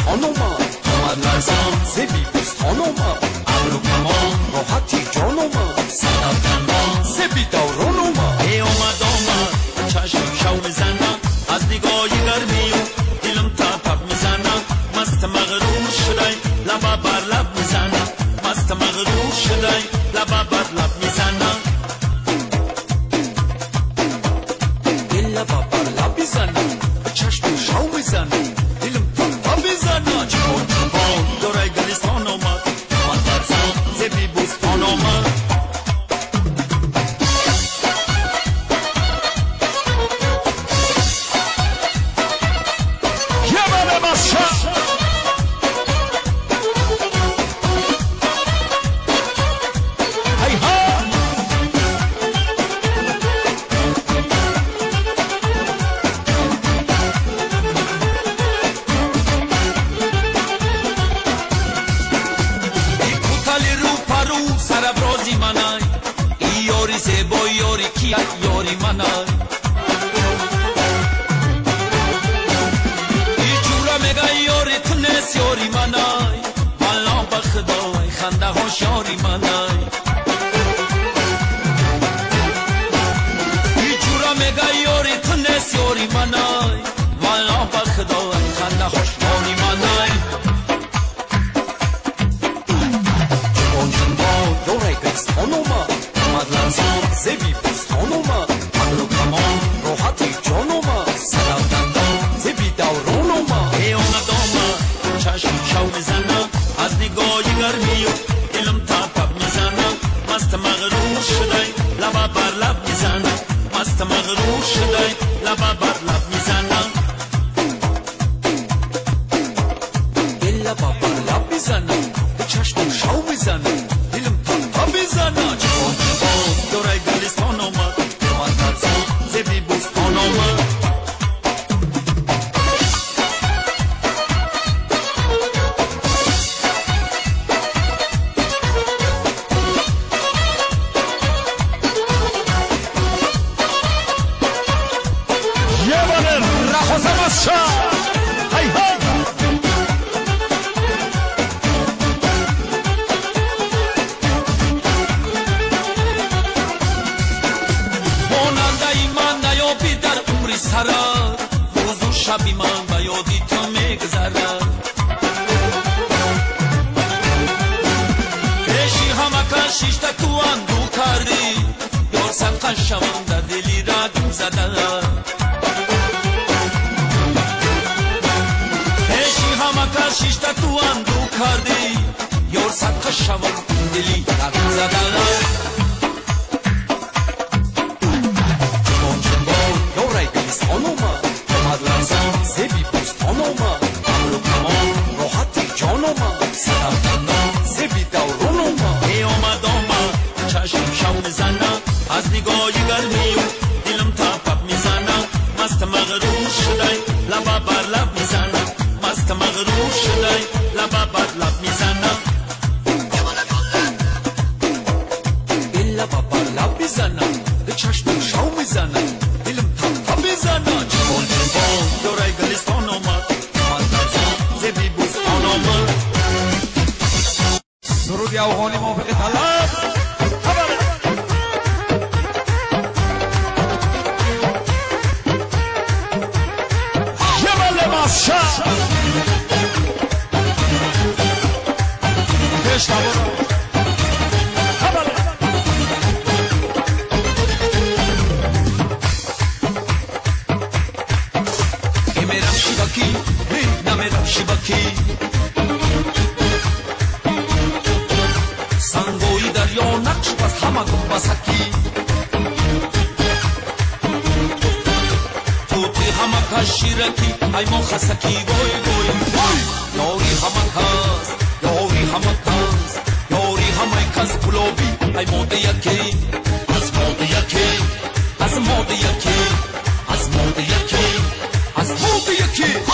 خانوما آمد لرزان زبی بست خانوما ابرو کمان راحتی جانوما صدف دندان زبی دورانوما ای آمد چشم شو میزنم از نگاه گرمی و دلم تپ میزنم مست مغرور شدی لبا بر لب میزنم مست مغرور شدی لبا بر لب میزنم لبا بر لب میزنم چشم شو میزنم دلم تپ میزنم چون چون دورای گلستان اومد من برزم زبی بوستان اومد یاری منای ای جورا میگه یاری تونست یاری منای والا بخدای خنده هاش یاری منای ای جورا میگه یاری تونست یاری منای والا بخدای خنده هاش یاری منای جوان جنبا دوره گست خانوما مدلنزان زبی خانوما ابرو کمان راحتی جانوما صدف دندان زبی دورانوما ای آمداما چشم شو میزنم از نگاه گرمی و دلم تپ میزنم مست مغرور شدی لبا بر لب میزنم مست مغرور شدی لبا بر لب میزنم لبا بر لب میزنم چشم شو میزنم دلم تپ میزنم چون دورای گلستان اومد زبی بوستان اومد یه بانه رخوزم از شا هی هی سرا روز و شبی من و یادی تو میگذرد پیشی همکن شیشتا تو اندو کردی یار سنقن شوم در دلی را دم زدن پیشی همکن شیشتا تو اندو کردی یار سنقن شوم دلی را دم زدن خانوما آمد لرزان زبی بوستانوما ابرو کمان راحتی جانوما صدف دندان زبی دورانوما ای آمد چشم شو میزنم از نگاه گرمی و دلم تپ میزنم مست مغرور شدی لبا بر لب میزنم مست مغرور شدی لبا بر لب میزنم لبا بر لب میزنم چشم شو میزنم دلم تپ میزنم چون چون دورای گلستان اومد من برزم زبی بوستان اومد سرود افغانی موافق طلب جبل ماسا دشت سنگوی دریا نقش بس همه گم بسکی توتی همه کشیرکی ای ما خسکی گوی گوی یاری همه کس یاری همه کس یاری همه کس پلوبی ای موده یکی از موده یکی از موده یکی از موده یکی از موده یکی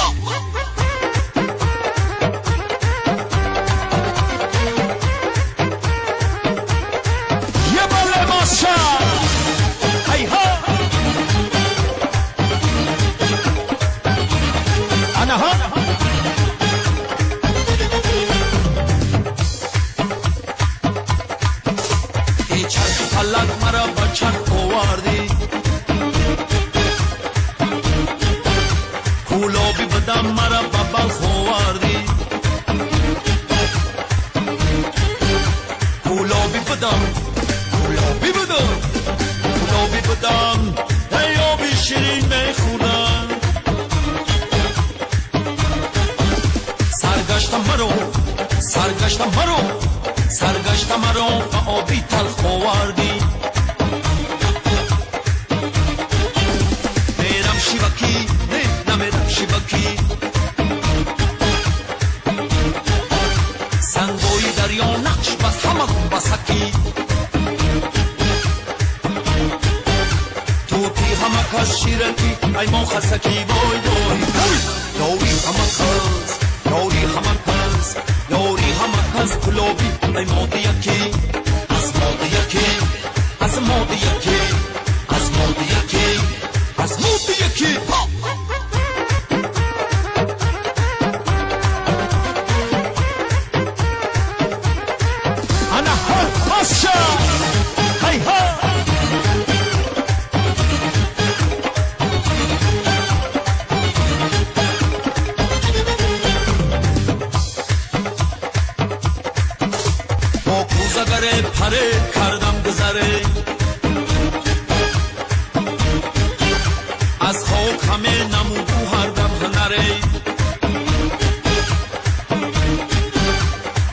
سرگشت مرو و آبی تلخ آوردی میرم شیبکی نه نمیرم شیبکی سنگوی دریا نقش بس همه بسکی توتی همه کس شیرکی ای ما خسکی بای بای یاری همه کس یاری همه کس یاری همه کس کلوبی ای مادی یکی از مادی یکی از مادی یکی از مادی یکی از مادی یکی انا هر ماشا هی ها کوزگره پره کردم گذره از خاک همه نمودو هر دم هنره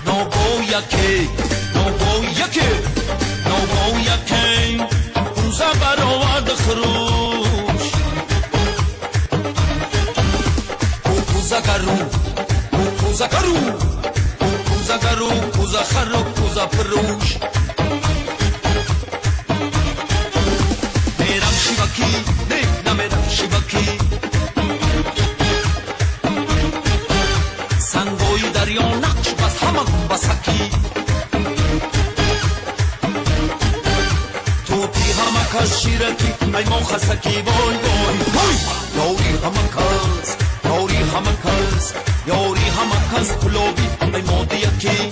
نوبو یکی نوبو یکی نوبو یکی کوزه برآورد خروش کوزگرو کوزگرو کوزگرو کوزه خرو کوزه فروش میرم شیبکی نه نمیرم شیبکی سنگوی دریا نقش بس همه بسکی توتی همه کس شیرکی ای ما خسکی بای بای یاری همه کس یاری همه کس یاری همه کس کلوبی ای مادی یکی